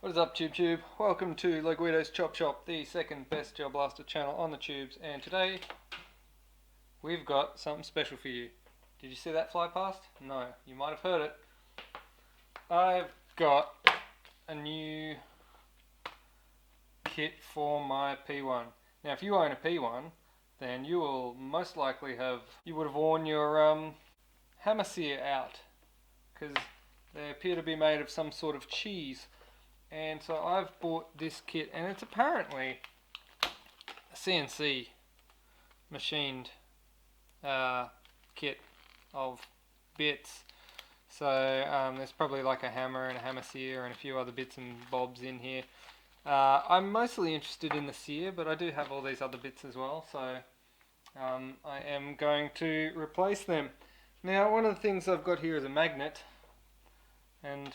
What is up, Tube? Welcome to Guido's Chop Shop, the second best Gel Blaster channel on the tubes, and today we've got something special for you. Did you see that fly past? No, you might have heard it. I've got a new kit for my P1. Now, if you own a P1, then you will most likely you would have worn your hammer sear out, because they appear to be made of some sort of cheese. And so I've bought this kit, and it's apparently a CNC machined kit of bits. So there's probably like a hammer and a hammer sear and a few other bits and bobs in here. I'm mostly interested in the sear, but I do have all these other bits as well, so I am going to replace them. Now, one of the things I've got here is a magnet, and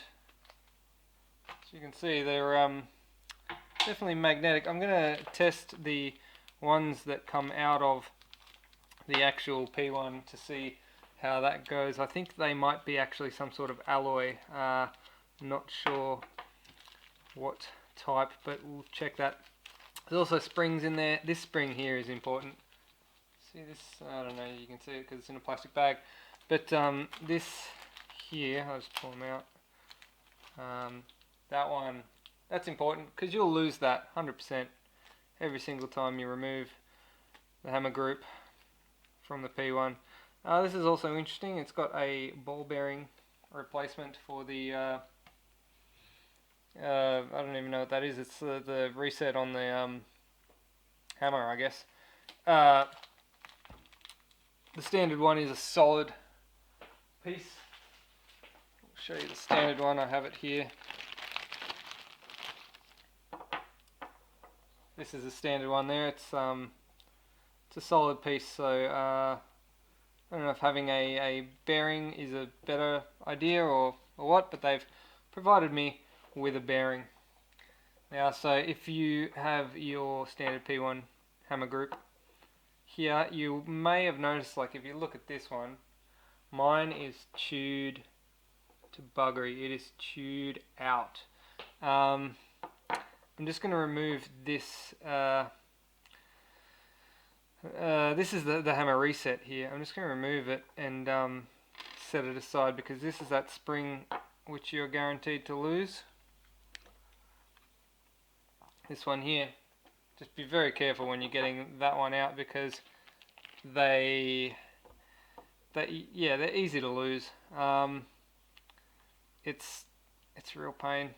you can see they're definitely magnetic. I'm going to test the ones that come out of the actual P1 to see how that goes. I think they might be actually some sort of alloy. Not sure what type, but we'll check that. There's also springs in there. This spring here is important. See this? I don't know, you can see it because it's in a plastic bag. But this here, I'll just pull them out. That one, that's important because you'll lose that 100% every single time you remove the hammer group from the P1. This is also interesting. It's got a ball bearing replacement for the I don't even know what that is. It's the reset on the hammer, I guess. The standard one is a solid piece. I'll show you the standard one. I have it here. This is a standard one there. It's a solid piece, so I don't know if having a bearing is a better idea or what, but they've provided me with a bearing. Now, so if you have your standard P1 hammer group here, you may have noticed, like if you look at this one, mine is chewed to buggery. It is chewed out. I'm just going to remove this. This is the hammer reset here. I'm just going to remove it and set it aside because this is that spring which you're guaranteed to lose. This one here. Just be very careful when you're getting that one out because they're easy to lose. It's a real pain.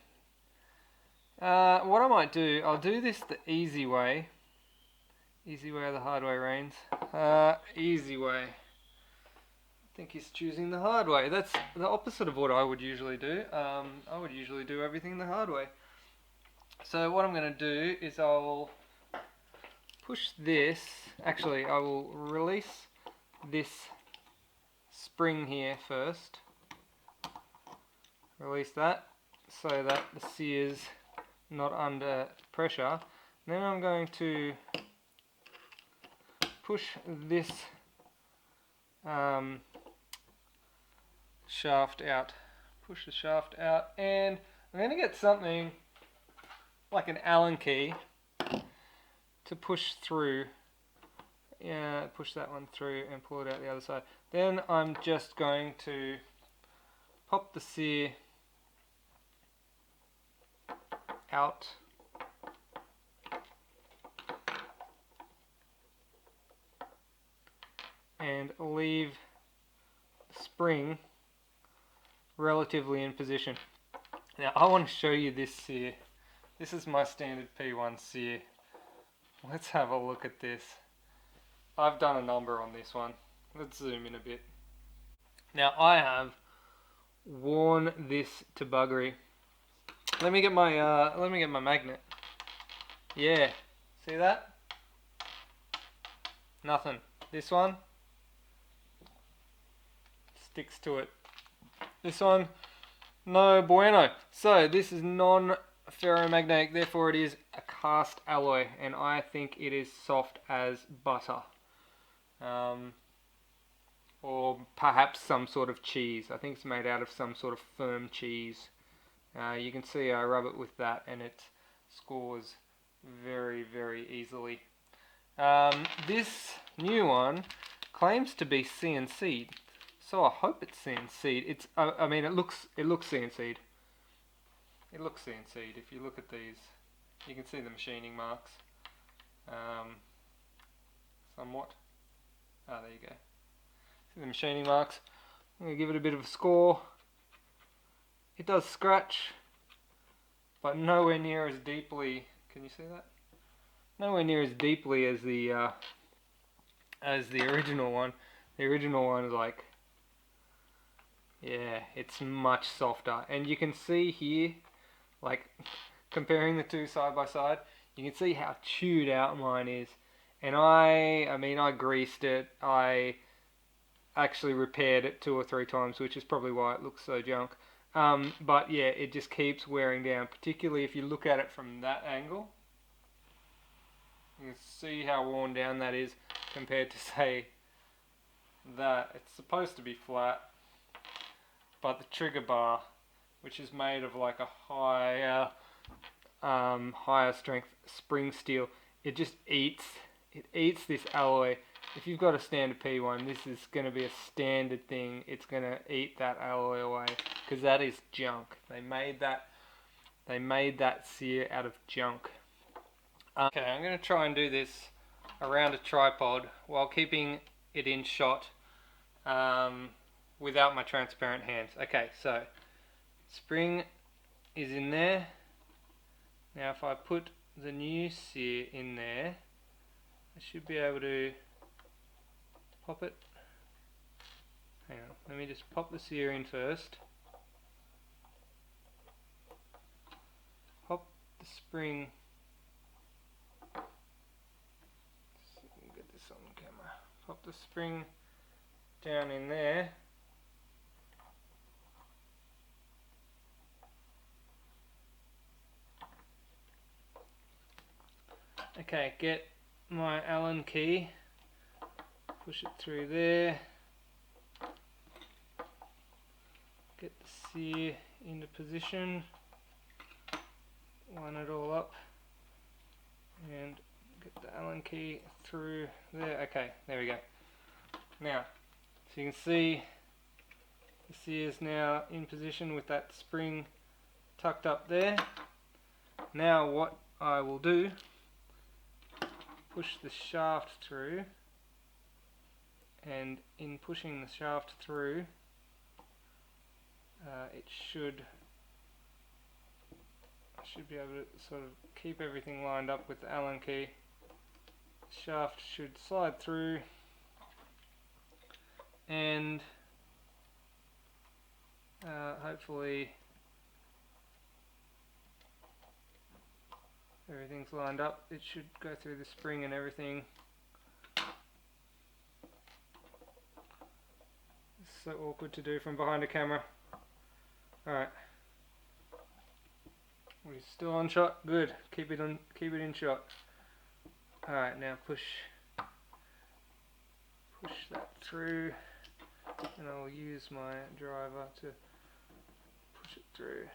What I might do, I'll do this the easy way. Easy way or the hard way, Reigns? Easy way. I think he's choosing the hard way. That's the opposite of what I would usually do. I would usually do everything the hard way. So what I'm going to do is I'll push this. Actually, I will release this spring here first. Release that so that the sear's not under pressure. Then I'm going to push this shaft out. Push the shaft out, and I'm going to get something like an Allen key to push through. Yeah, push that one through and pull it out the other side. Then I'm just going to pop the sear out and leave the spring relatively in position. Now I want to show you this sear. This is my standard P1 sear. Let's have a look at this. I've done a number on this one. Let's zoom in a bit. Now I have worn this to buggery. Let me get my magnet. Yeah, see that? Nothing. This one sticks to it. This one, no bueno. So this is non-ferromagnetic, therefore it is a cast alloy, and I think it is soft as butter. Or perhaps some sort of cheese. I think it's made out of some sort of firm cheese. You can see I rub it with that and it scores very, very easily. This new one claims to be CNC'd, so I hope it's CNC'd. I mean, it looks CNC'd. It looks CNC'd. If you look at these, you can see the machining marks. Somewhat. Ah, there you go. See the machining marks. I'm going to give it a bit of a score. It does scratch, but nowhere near as deeply. Can you see that? Nowhere near as deeply as the original one. The original one is like, yeah, it's much softer. And you can see here, like, comparing the two side by side, you can see how chewed out mine is. And I mean, I greased it. I actually repaired it 2 or 3 times, which is probably why it looks so junk. But yeah, it just keeps wearing down, particularly if you look at it from that angle. You can see how worn down that is compared to, say, that. It's supposed to be flat, but the trigger bar, which is made of like a higher strength spring steel, it just eats this alloy. If you've got a standard P1, this is going to be a standard thing. It's going to eat that alloy away because that is junk. They made that sear out of junk. Okay, I'm going to try and do this around a tripod while keeping it in shot without my transparent hands. Okay, so spring is in there. Now if I put the new sear in there, I should be able to pop it. Hang on, let me just pop the sear in first. Pop the spring. Get this on camera. Pop the spring down in there. Okay, get my Allen key, push it through there, get the sear into position, line it all up, and get the Allen key through there. Okay, there we go. Now, so you can see the sear is now in position with that spring tucked up there. Now what I will do, push the shaft through, and in pushing the shaft through, I should be able to sort of keep everything lined up with the Allen key. The shaft should slide through, and hopefully everything's lined up. It should go through the spring and everything. It's so awkward to do from behind a camera. Alright. We're still on shot? Good. Keep it in shot. Alright, now push that through, and I'll use my driver to push it through.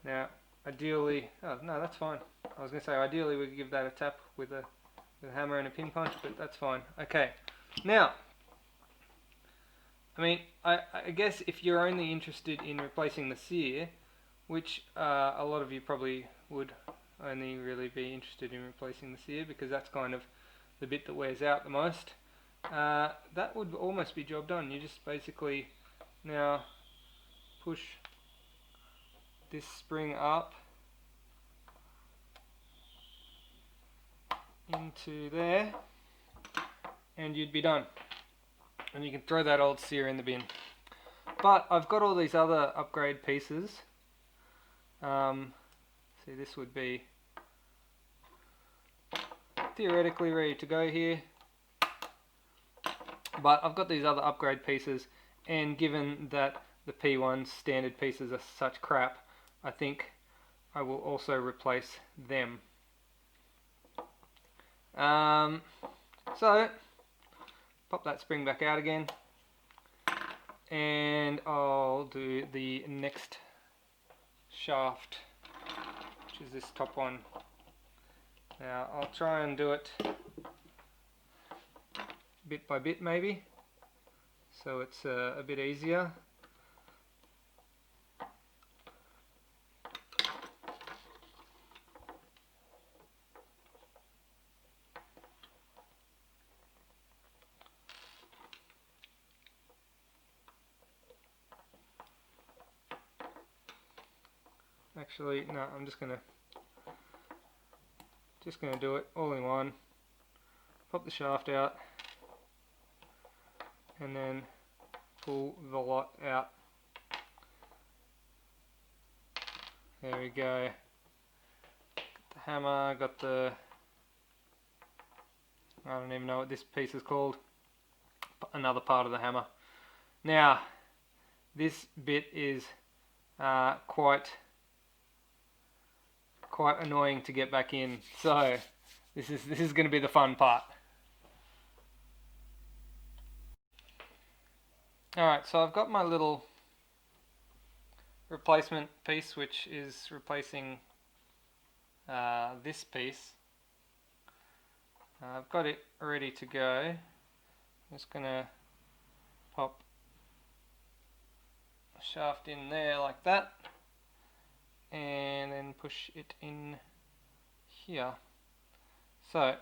Now ideally, oh no, that's fine. I was going to say ideally we could give that a tap with a hammer and a pin punch, but that's fine. Okay, now, I mean, I guess if you're only interested in replacing the sear, which a lot of you probably would only really be interested in replacing the sear because that's kind of the bit that wears out the most, that would almost be job done. You just basically now push this spring up into there, and you'd be done. And you can throw that old sear in the bin. But I've got all these other upgrade pieces. See, this would be theoretically ready to go here. But I've got these other upgrade pieces, and given that the P1 standard pieces are such crap, I think I will also replace them. So, pop that spring back out again, and I'll do the next shaft, which is this top one. Now I'll try and do it bit by bit maybe, so it's a bit easier. Actually, no, I'm just gonna do it all in one. Pop the shaft out and then pull the lot out. There we go. Got the hammer, got the, I don't even know what this piece is called, another part of the hammer. Now this bit is quite annoying to get back in, so this is going to be the fun part. Alright, so I've got my little replacement piece, which is replacing this piece. I've got it ready to go. I'm just going to pop a shaft in there like that, and then push it in here. So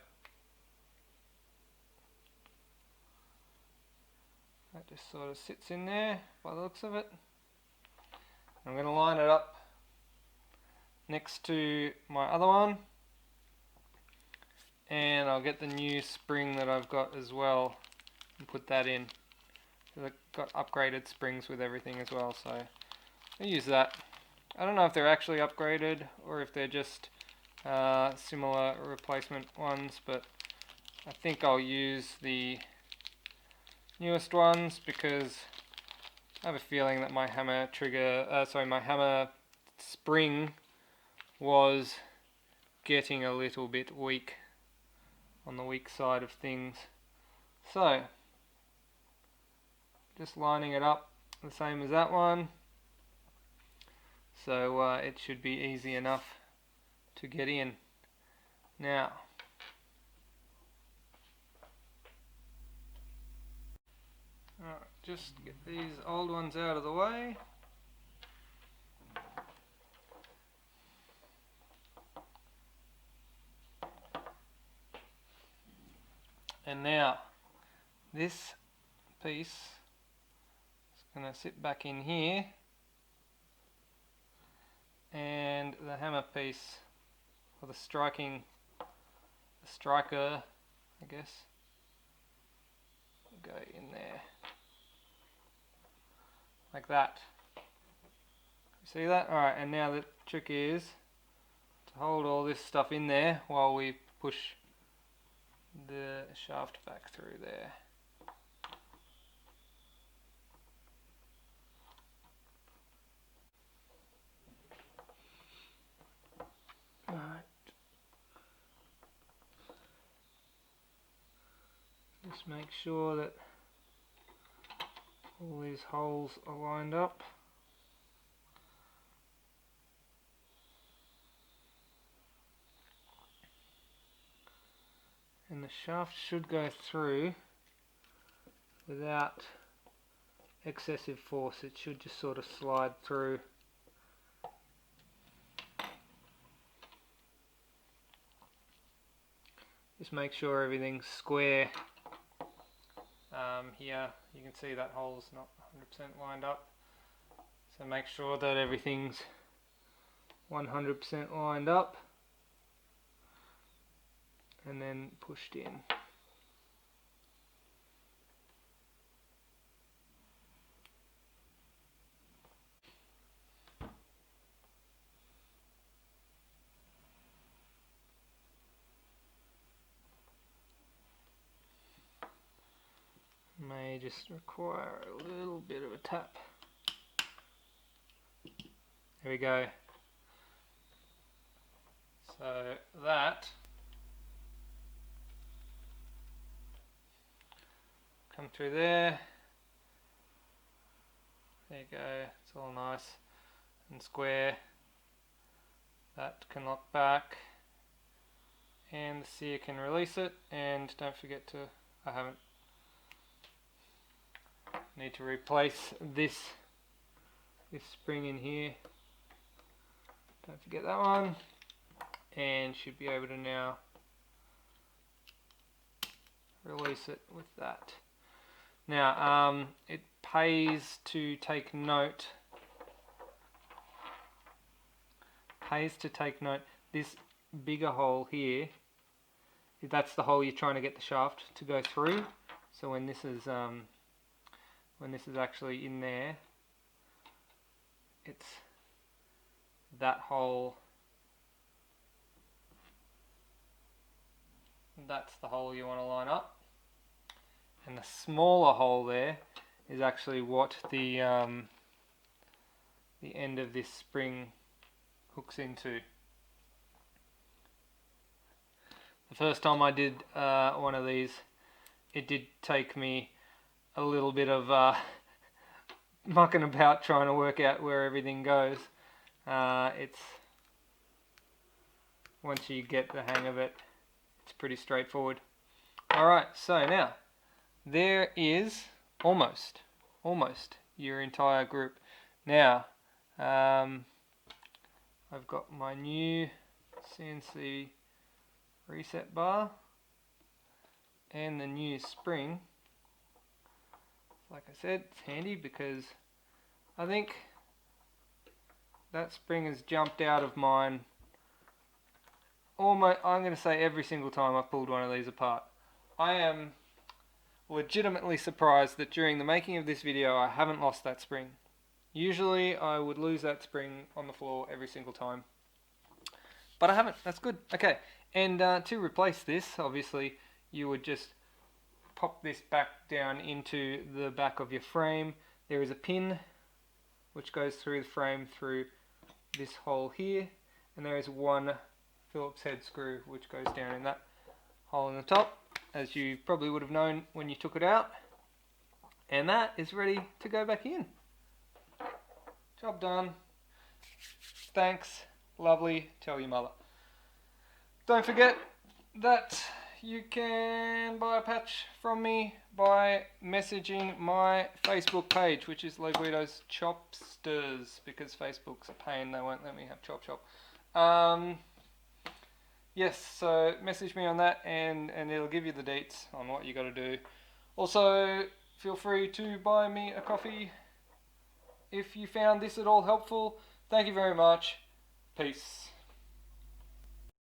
that just sort of sits in there by the looks of it. I'm going to line it up next to my other one, and I'll get the new spring that I've got as well and put that in. So I've got upgraded springs with everything as well, so I'll use that. I don't know if they're actually upgraded or if they're just similar replacement ones, but I think I'll use the newest ones because I have a feeling that my hammer my hammer spring was getting a little bit weak, on the weak side of things. So just lining it up the same as that one, so it should be easy enough to get in. Now just get these old ones out of the way. And now this piece is going to sit back in here, and the hammer piece, or the striker, I guess, will go in there like that. You see that? Alright, and now the trick is to hold all this stuff in there while we push the shaft back through there. Alright. Just make sure that all these holes are lined up. And the shaft should go through without excessive force. It should just sort of slide through. Just make sure everything's square. Here you can see that hole's not 100% lined up, so make sure that everything's 100% lined up and then pushed in. May just require a little bit of a tap. There we go. So that come through there. There you go. It's all nice and square. That can lock back, and the sear can release it. And don't forget to, need to replace this spring in here. Don't forget that one, and should be able to now release it with that. Now, it pays to take note. This bigger hole here, that's the hole you're trying to get the shaft to go through. So when this is actually in there, it's that hole. That's the hole you want to line up. And the smaller hole there is actually what the end of this spring hooks into. The first time I did one of these, it did take me a little bit of mucking about trying to work out where everything goes. It's once you get the hang of it, it's pretty straightforward. Alright, so now there is almost your entire group. Now I've got my new CNC reset bar and the new spring. Like I said, it's handy because I think that spring has jumped out of mine almost, I'm going to say every single time I've pulled one of these apart. I am legitimately surprised that during the making of this video I haven't lost that spring. Usually I would lose that spring on the floor every single time, but I haven't. That's good. Okay, and to replace this, obviously you would just pop this back down into the back of your frame. There is a pin which goes through the frame through this hole here, and there is one Phillips head screw which goes down in that hole in the top, as you probably would have known when you took it out, and that is ready to go back in. Job done. Thanks, lovely, tell your mother. Don't forget that you can buy a patch from me by messaging my Facebook page, which is Leguido's Chopsters, because Facebook's a pain, they won't let me have Chop Shop. Yes, so message me on that and it'll give you the deets on what you got to do. Also, feel free to buy me a coffee if you found this at all helpful. Thank you very much. Peace.